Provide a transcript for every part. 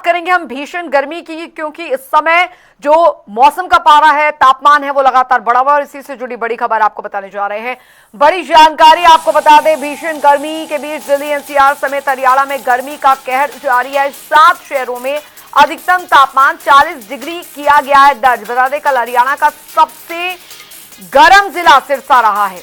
करेंगे हम भीषण गर्मी की, क्योंकि इस समय जो मौसम का पारा है, तापमान है, वो लगातार बढ़ा हुआ है और इसी से जुड़ी बड़ी खबर आपको बताने जा रहे हैं। बड़ी जानकारी आपको बता दें, भीषण गर्मी के बीच दिल्ली एनसीआर समेत हरियाणा में गर्मी का कहर जारी है। 7 शहरों में अधिकतम तापमान 40 डिग्री किया गया है दर्ज। बता दें, कल हरियाणा का सबसे गर्म जिला सिरसा रहा है।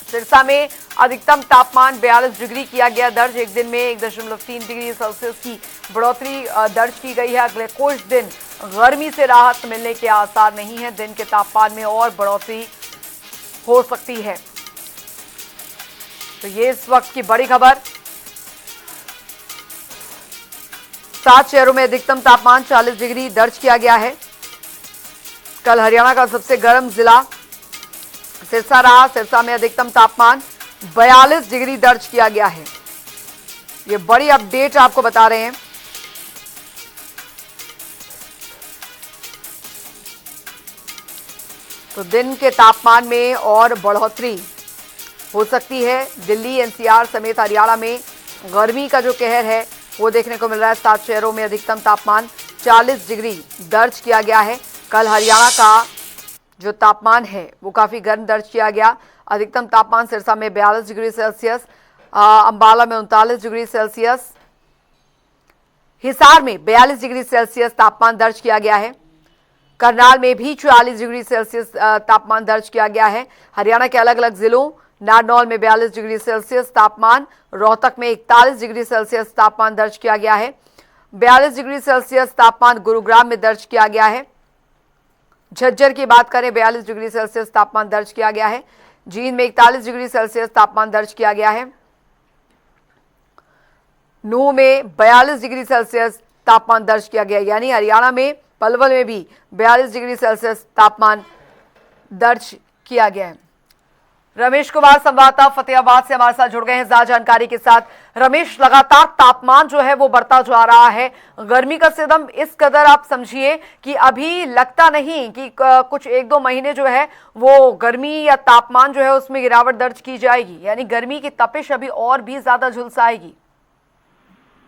सिरसा में अधिकतम तापमान 42 डिग्री किया गया दर्ज। एक दिन में 1.3 डिग्री सेल्सियस की बढ़ोतरी दर्ज की गई है। अगले कुछ दिन गर्मी से राहत मिलने के आसार नहीं है। दिन के तापमान में और बढ़ोतरी हो सकती है। तो ये इस वक्त की बड़ी खबर। 7 शहरों में अधिकतम तापमान 40 डिग्री दर्ज किया गया है। कल हरियाणा का सबसे गर्म जिला सिरसा रहा। सिरसा में अधिकतम तापमान 42 डिग्री दर्ज किया गया है। ये बड़ी अपडेट आपको बता रहे हैं। तो दिन के तापमान में और बढ़ोतरी हो सकती है। दिल्ली एनसीआर समेत हरियाणा में गर्मी का जो कहर है वो देखने को मिल रहा है। 7 शहरों में अधिकतम तापमान 40 डिग्री दर्ज किया गया है। कल हरियाणा का जो तापमान है वो काफी गर्म दर्ज किया गया। अधिकतम तापमान सिरसा में 42 डिग्री सेल्सियस, अंबाला में 39 डिग्री सेल्सियस, हिसार में 42 डिग्री सेल्सियस तापमान दर्ज किया गया है। करनाल में भी 44 डिग्री सेल्सियस तापमान दर्ज किया गया है। हरियाणा के अलग अलग जिलों, नारनौल में 42 डिग्री सेल्सियस तापमान, रोहतक में 41 डिग्री सेल्सियस तापमान दर्ज किया गया है। 42 डिग्री सेल्सियस तापमान गुरुग्राम में दर्ज किया गया है। झज्जर की बात करें, 42 डिग्री सेल्सियस तापमान दर्ज किया गया है। जींद में 41 डिग्री सेल्सियस तापमान दर्ज किया गया है। नूंह में 42 डिग्री सेल्सियस तापमान दर्ज किया गया, यानी हरियाणा में पलवल में भी 42 डिग्री सेल्सियस तापमान दर्ज किया गया है। रमेश कुमार संवाददाता फतेहाबाद से हमारे साथ जुड़ गए हैं ज्यादा जानकारी के साथ। रमेश, लगातार तापमान जो है वो बढ़ता जा रहा है। गर्मी का सितम इस कदर आप समझिए कि अभी लगता नहीं कि कुछ 1-2 महीने जो है वो गर्मी या तापमान जो है उसमें गिरावट दर्ज की जाएगी, यानी गर्मी की तपिश अभी और भी ज्यादा झुलसाएगी।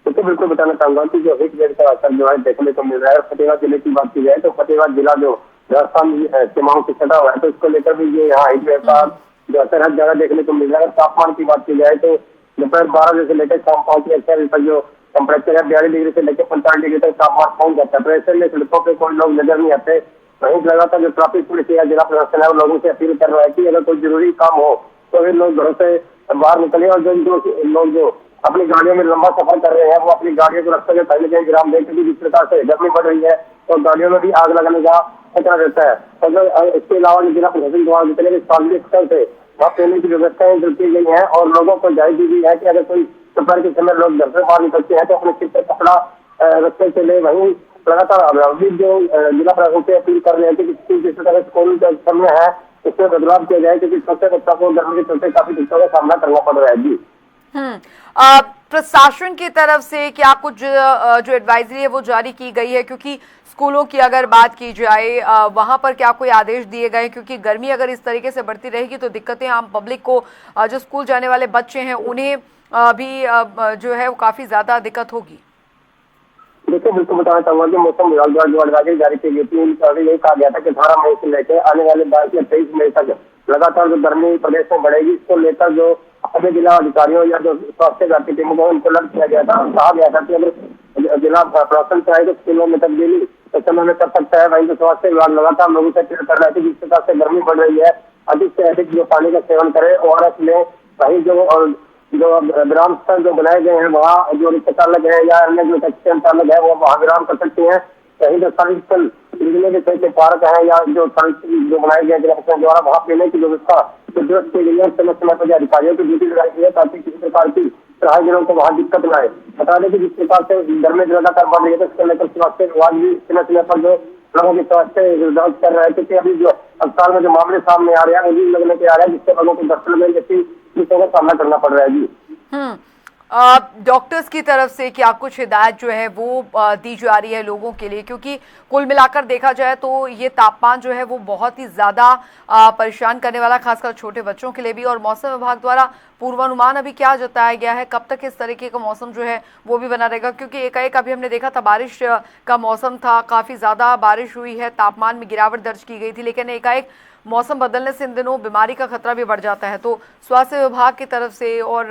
तो बिल्कुल बताना चाहूंगा कि जो हीट वेव का असर जो है देखने को मिल रहा है। फतेहाबाद जिले की बात की जाए तो फतेहाबाद जिला जो राजस्थान सीमाओं से सटा हुआ है, तो इसको लेकर भी ये यहाँ हीट वेव का जो असर है ज्यादा देखने को मिल रहा है। तापमान की बात की जाए तो दोपहर 12 बजे से लेकर शाम 5 बजे तक जो टेम्परेचर है 42 डिग्री से लेकर 45 डिग्री तक तापमान पहुंच जाता है। तो ऐसे में सड़कों पे कोई लोग नजर नहीं आते। वहीं लगातार जो ट्रैफिक पुलिस या जिला प्रशासन है वो लोगों से अपील कर रहा है कि अगर कोई जरूरी काम हो तो वे लोग घरों से बाहर निकले, और जो लोग जो अपनी गाड़ियों में लंबा सफर कर रहे हैं वो अपनी गाड़ियों को रास्ते में कहीं कहीं विराम दें, क्योंकि जिस प्रकार से गर्मी बढ़ रही है तो गाड़ियों में भी आग लगाने का खतरा रहता है। और इसके अलावा जिला प्रशासन द्वारा जितने भी सार्वजनिक स्थल थे वहाँ पहले की व्यवस्थाएं जो की गई है और लोगों को जायज दी गई है कि अगर कोई दोपहर के समय लोग घर से बाहर निकलते हैं तो अपने सिर पर कपड़ा रखते चले। वहीं लगातार अभी जो जिला प्रशासन से अपील कर रहे हैं कि जिस तरह स्कूल का समय है उसमें बदलाव किया जाए, क्योंकि छोटे बच्चों को गर्मी के चलते काफी दिक्कतों का सामना करना पड़ रहा है। जी प्रशासन की तरफ से क्या कुछ जो एडवाइजरी है वो जारी की गई है, क्योंकि स्कूलों की अगर बात की जाए वहां पर क्या कोई आदेश दिए गए, क्योंकि गर्मी अगर इस तरीके से बढ़ती रहेगी तो दिक्कतें आम पब्लिक को, जो स्कूल जाने वाले बच्चे हैं उन्हें भी जो है वो काफी ज्यादा दिक्कत होगी। देखिए, बिल्कुल बताना चाहूंगा कि मौसम विभाग द्वारा जो एडवाइजरी जारी की गई थी यही कहा गया था कि 18 मई से लेकर आने वाले 22 या 23 मई तक लगातार जो गर्मी प्रदेश में बढ़ेगी, इसको लेकर जो सभी जिला अधिकारियों या जो स्वास्थ्य विभाग की टीमों को उनको अलर्ट किया गया था। कहा गया था कि अगर जिला प्रशासन चाहे तो स्कूलों में तब्दीली समय में कर सकता है। वहीं जो स्वास्थ्य विभाग लगातार लोगों से अपील कर रहा है कि जिस प्रकार से गर्मी बढ़ रही है अधिक से अधिक जो पानी का सेवन करे और में वहीं जो विराम स्थल जो बनाए गए हैं वहाँ जो रिक्शा चालक है या अन्य जो टैक्सी चालक है वो वहाँ विराम कर सकते हैं। कहीं जो सर्विस स्थल के कई पार्क है या जो जो बनाए गए जिला प्रशासन द्वारा वहाँ पीने की व्यवस्था दुरुस्त की गई है। समय समय पर अधिकारियों की ड्यूटी लगाई गई है ताकि किसी प्रकार की सहायकों को वहाँ दिक्कत न आए। बता दें कि जिस प्रकार से गर्मी लगातार बढ़ रही है तो इसको लेकर स्वास्थ्य विभाग भी समय समय पर जो लोगों के स्वास्थ्य जांच कर रहा है, क्योंकि अभी जो अस्पताल में जो मामले सामने आ रहे हैं वो भी लगने के आ रहे हैं जिससे लोगों को दस्तक में जैसी चीजों का सामना करना पड़ रहा है। जी डॉक्टर्स की तरफ से क्या कुछ हिदायत जो है वो दी जा रही है लोगों के लिए, क्योंकि कुल मिलाकर देखा जाए तो ये तापमान जो है वो बहुत ही ज़्यादा परेशान करने वाला, खासकर छोटे बच्चों के लिए भी। और मौसम विभाग द्वारा पूर्वानुमान अभी क्या जताया गया है, कब तक इस तरीके का मौसम जो है वो भी बना रहेगा, क्योंकि एकाएक अभी हमने देखा था बारिश का मौसम था, काफ़ी ज़्यादा बारिश हुई है, तापमान में गिरावट दर्ज की गई थी, लेकिन एकाएक मौसम बदलने से इन दिनों बीमारी का खतरा भी बढ़ जाता है। तो स्वास्थ्य विभाग की तरफ से और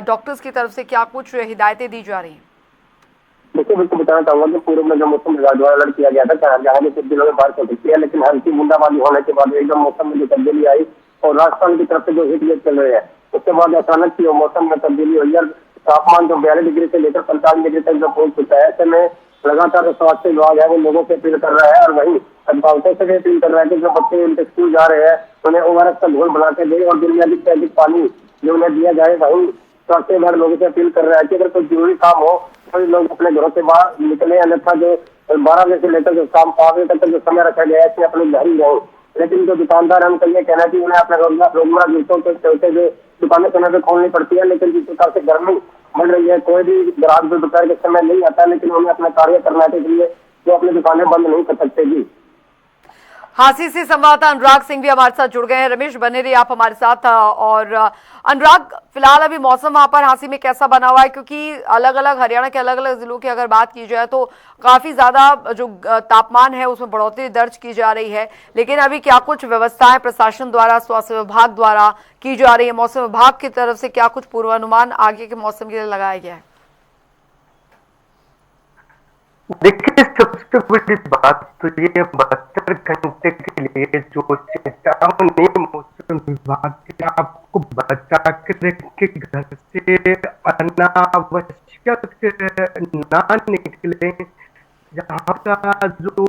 डॉक्टर्स की तरफ से क्या कुछ हिदायतें दी जा रही हैं? देखिए, बिल्कुल बताना चाहूंगा कि पूर्व में जो मौसम विभाग द्वारा अलर्ट किया गया था जहाँ में कुछ दिनों में बारिश हो सकती है, लेकिन हल्की बूंदाबांदी होने के बाद एकदम मौसम में जो तब्दीली आई और राजस्थान की तरफ से जो हीट वेव चल रहे हैं, उसके बाद अचानक से मौसम में तब्दीली हुई है। तापमान जो 42 डिग्री से लेकर 45 डिग्री तक जो पहुंच चुका है, ऐसे में लगातार जो स्वास्थ्य विभाग है वो लोगों से अपील कर रहा है और वहीं अभिभावकों से भी अपील कर रहा है कि जो बच्चे उनके स्कूल जा रहे हैं उन्हें ओआरएस का घोल बना के दे और दिन में अधिक से अधिक पानी जो उन्हें दिया जाए। वहीं स्वास्थ्य विभाग लोगों से अपील कर रहा है कि अगर कोई जरूरी काम हो तो लोग अपने घरों से बाहर निकले, अन्यथा जो 12 बजे से लेकर जो शाम 5 बजे तक जो समय रखा गया है इसमें अपने घर ही रहे। लेकिन जो दुकानदार है उनका ये कहना है कि उन्हें अपने रोजमर्रा जरूरतों के चलते जो दुकानें समय पे खोलनी पड़ती है, लेकिन जिस प्रकार से गर्मी बढ़ रही है कोई भी ग्राहक जो दोपहर के समय नहीं आता, लेकिन उन्हें अपना कार्य करना है, इसलिए वो अपनी दुकानें बंद नहीं कर सकते। जी हांसी से संवाददाता अनुराग सिंह भी हमारे साथ जुड़ गए हैं। रमेश बने रहिए आप हमारे साथ। और अनुराग, फिलहाल अभी मौसम वहां पर हांसी में कैसा बना हुआ है, क्योंकि अलग अलग हरियाणा के अलग अलग जिलों की अगर बात की जाए तो काफी ज्यादा जो तापमान है उसमें बढ़ोतरी दर्ज की जा रही है, लेकिन अभी क्या कुछ व्यवस्थाएं प्रशासन द्वारा, स्वास्थ्य विभाग द्वारा की जा रही है, मौसम विभाग की तरफ से क्या कुछ पूर्वानुमान आगे के मौसम के लिए लगाया गया है? देखिए, सबसे बड़ी बात तो ये 72 घंटे के लिए जो चेतावनी मौसम विभाग की आपको बचा के रखे, घर से अनावश्यक ना निकले, यहाँ का जो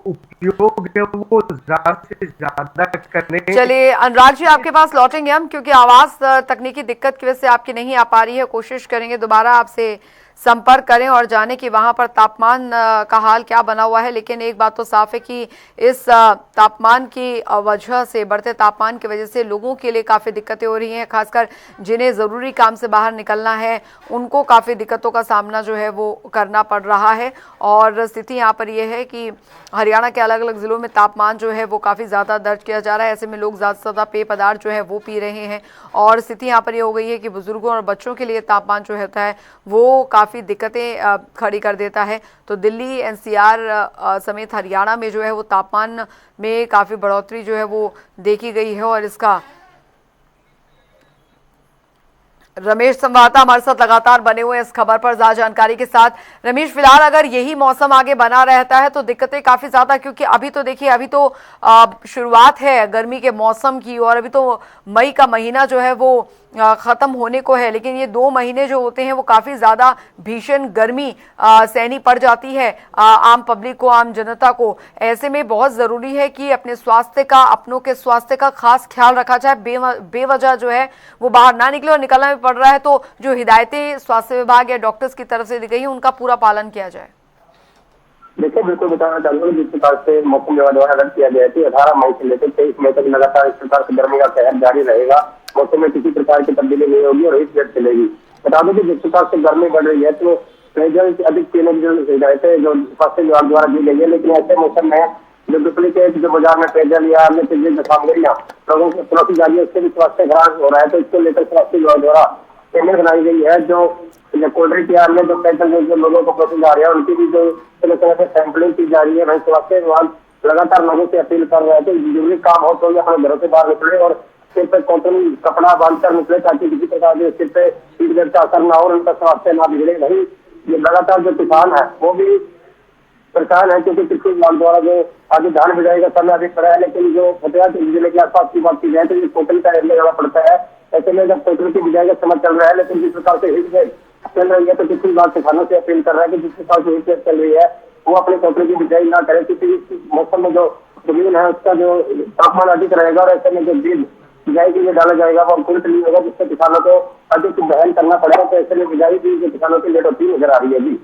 उपयोग है वो ज्यादा से ज्यादा करें। चलिए अनुराग जी, आपके पास लौटेंगे हम, क्योंकि आवाज तकनीकी दिक्कत की वजह से आपकी नहीं आ पा रही है। कोशिश करेंगे दोबारा आपसे संपर्क करें और जाने कि वहां पर तापमान का हाल क्या बना हुआ है। लेकिन एक बात तो साफ है कि इस तापमान की वजह से, बढ़ते तापमान की वजह से लोगों के लिए काफ़ी दिक्कतें हो रही हैं, खासकर जिन्हें ज़रूरी काम से बाहर निकलना है उनको काफ़ी दिक्कतों का सामना जो है वो करना पड़ रहा है। और स्थिति यहाँ पर यह है कि हरियाणा के अलग अलग ज़िलों में तापमान जो है वो काफ़ी ज़्यादा दर्ज किया जा रहा है। ऐसे में लोग ज़्यादा से ज़्यादा पेय पदार्थ जो है वो पी रहे हैं और स्थिति यहाँ पर ये हो गई है कि बुजुर्गों और बच्चों के लिए तापमान जो होता है वो काफ़ी दिक्कतें खड़ी कर देता है। तो दिल्ली, एनसीआर समेत हरियाणा में जो है वो तापमान में काफ़ी बढ़ोतरी जो है वो देखी गई है। और इसका रमेश संवाददाता हमारे साथ लगातार बने हुए इस खबर पर ज्यादा जानकारी के साथ। रमेश, फिलहाल अगर यही मौसम आगे बना रहता है तो दिक्कतें काफी ज्यादा, क्योंकि अभी तो देखिए अभी तो शुरुआत है गर्मी के मौसम की और अभी तो मई का महीना जो है वो खत्म होने को है, लेकिन ये 2 महीने जो होते हैं वो काफी ज्यादा भीषण गर्मी सहनी पड़ जाती है आम पब्लिक को, आम जनता को। ऐसे में बहुत जरूरी है कि अपने स्वास्थ्य का, अपनों के स्वास्थ्य का खास ख्याल रखा जाए, बेवजह जो है वो बाहर ना निकले और निकलना भी पड़ रहा है तो जो हिदायतें स्वास्थ्य विभाग या डॉक्टर्स की तरफ से दी गई है उनका पूरा पालन किया जाए। देखिए, बिल्कुल बताना चाहूंगा जिस प्रकार से मौसम विभाग द्वारा अलर्ट किया गया है 18 मई से लेकर 23 मई तक लगातार इस प्रकार से गर्मी का कहर जारी रहेगा, मौसम में किसी प्रकार की तब्दीली नहीं होगी और हीट वेव चलेगी। बता दें कि जिस प्रकार से गर्मी बढ़ रही है तो पेयजल से अधिक पीने की जो हिदायतें जो स्वास्थ्य विभाग द्वारा दी गई है, लेकिन ऐसे मौसम में जो डुप्लीकेट जो बाजार में पेयजल या अन्य चीजें सामग्रियां लोगों को सुरक्षित जा रही है उससे भी स्वास्थ्य खराब हो रहा है। तो इसको लेकर स्वास्थ्य विभाग द्वारा टेंडर बनाई गई है, जो कोल्ड ड्रिंक या अन्य जो पेयजल जो लोगों को पसंद जा रही है उनकी भी जो सैंपलिंग की जा रही है। वही स्वास्थ्य विभाग लगातार लोगों से अपील कर रहा है कि जरूरी काम हो तो अपने घरों से बाहर निकले और सिर पे कॉटन कपड़ा बांधकर निकले ताकि किसी प्रकार के सिर पे हीट वेव का असर ना हो और उनका स्वास्थ्य ना बिगड़े। वही ये लगातार जो किसान है वो भी परेशान है, क्योंकि कृषि विभाग द्वारा जो आगे धान बिजाई का समय अभी पड़ा है, लेकिन जो फतेहा जिले के आसपास की बात की जाए तो ये कॉटन का एरिया ज्यादा पड़ता है। ऐसे में जब कॉटन की बिजाई का समय चल रहा है, लेकिन जिस प्रकार से हीट वेव चल रही है तो कृषि विभाग किसानों से अपील कर रहा है कि जिस प्रकार से हीट वेव चल रही है वो अपने कॉटन की बिजाई ना करे, क्योंकि मौसम में जो जमीन है उसका जो तापमान अधिक रहेगा और ऐसे में जो बीज बिजाई के लिए डाला जाएगा वो अंकुरित नहीं होगा, जिससे किसानों को अधिक बहन करना पड़ेगा। तो ऐसे में बिजाई भी जो किसानों की लेट होती नजर आ रही है। जी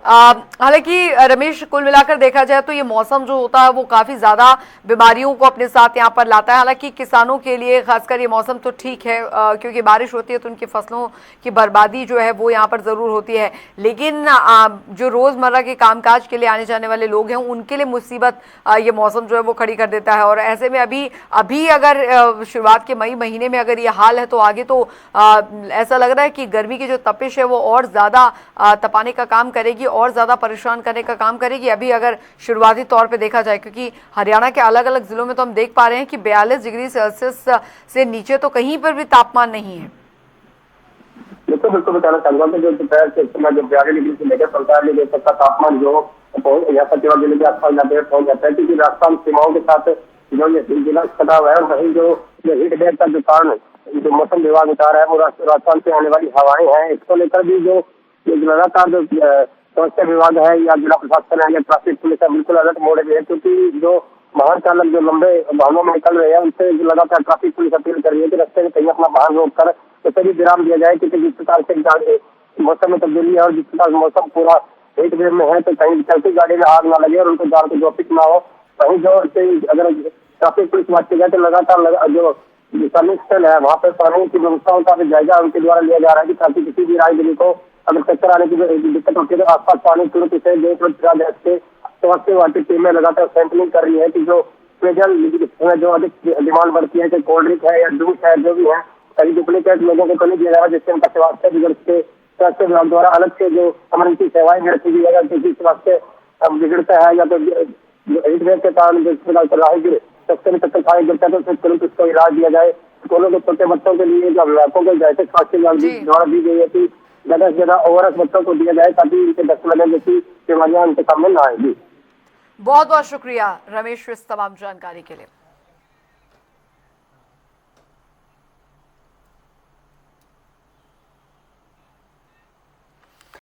हालांकि रमेश, कुल मिलाकर देखा जाए तो ये मौसम जो होता है वो काफी ज्यादा बीमारियों को अपने साथ यहाँ पर लाता है। हालांकि किसानों के लिए खासकर ये मौसम तो ठीक है, क्योंकि बारिश होती है तो उनकी फसलों की बर्बादी जो है वो यहाँ पर जरूर होती है, लेकिन जो रोजमर्रा के कामकाज के लिए आने जाने वाले लोग हैं उनके लिए मुसीबत ये मौसम जो है वो खड़ी कर देता है। और ऐसे में अभी अगर शुरुआत के मई महीने में अगर ये हाल है तो आगे तो ऐसा लग रहा है कि गर्मी की जो तपिश है वो और ज्यादा तपाने का काम करेगी और ज्यादा परेशान करने का काम करेगी। अभी अगर शुरुआती तौर पे देखा जाए, क्योंकि हरियाणा के अलग अलग जिलों में तो हम देख पा रहे हैं कि 42 डिग्री सेल्सियस से नीचे तो कहीं पर भी तापमान नहीं है। बिल्कुल बताना चाहूंगा कि जो दोपहर से जो 42 डिग्री से लेकर 45 डिग्री तक का तापमान जो यहाँ फतेहाबाद जिले के आसपास पहुंच जाता है, क्योंकि राजस्थान सीमाओं के साथ जो ये जिला सटा हुआ है, वही जो हीट वेव का जो कारण जो मौसम विभाग बता रहा है वो राजस्थान से आने वाली हवाएं हैं, इसको लेकर भी जो लगातार जो स्वास्थ्य विभाग है या जिला प्रशासन है या ट्रैफिक पुलिस है बिल्कुल अलर्ट मोड में है। क्योंकि जो वाहन चालक जो लंबे वाहनों में निकल रहे हैं उनसे लगातार ट्रैफिक पुलिस अपील कर रही है कि रास्ते में कहीं अपना वाहन रोक कर उसे भी विराम दिया जाए, क्योंकि जिस प्रकार से मौसम में तब्दीली है और जिस प्रकार मौसम पूरा हीट वेव में है तो कहीं चलती गाड़ी में आग ना लगे और उनको जान को जोखिम ना हो। वहीं जो अगर ट्रैफिक पुलिस बात की जाए तो लगातार जो सर्विस स्थल है वहाँ पर पानी की व्यवस्थाओं का भी जायजा उनके द्वारा लिया जा रहा है, कि ताकि किसी भी राहगीर को अगर चक्कर आने की दिक्कत होती है तो आसपास पानी तुरंत उसे के स्वास्थ्य विभाग की टीमें लगातार सैंपलिंग कर रही है कि जो पेयजल जो अधिक डिमांड बढ़ती है, चाहे कोल्ड ड्रिंक है या जूस है जो भी है, कहीं डुप्लीकेट लोगों को तो नहीं दिया जा रहा, जिससे उनका स्वास्थ्य बिगड़ के स्वास्थ्य विभाग द्वारा अलग से जो इमरजेंसी सेवाएं रखी गई है, अगर किसी स्वास्थ्य बिगड़ता है या तो हीट वेव के कारण जो राहगीर सबसे में चक्कर खाने गिरता है तो फिर तुरंत उसको इलाज दिया जाए। स्कूलों के छोटे बच्चों के लिए जो अभिभावकों को जैसे स्वास्थ्य विभाग द्वारा दी गई है कि ज्यादा से ज्यादा ओआरएस बच्चों को दिया जाए ताकि इनके दस्त लगने जैसी बीमारियां उनके सामने न आएगी। बहुत बहुत शुक्रिया रमेश इस तमाम जानकारी के लिए।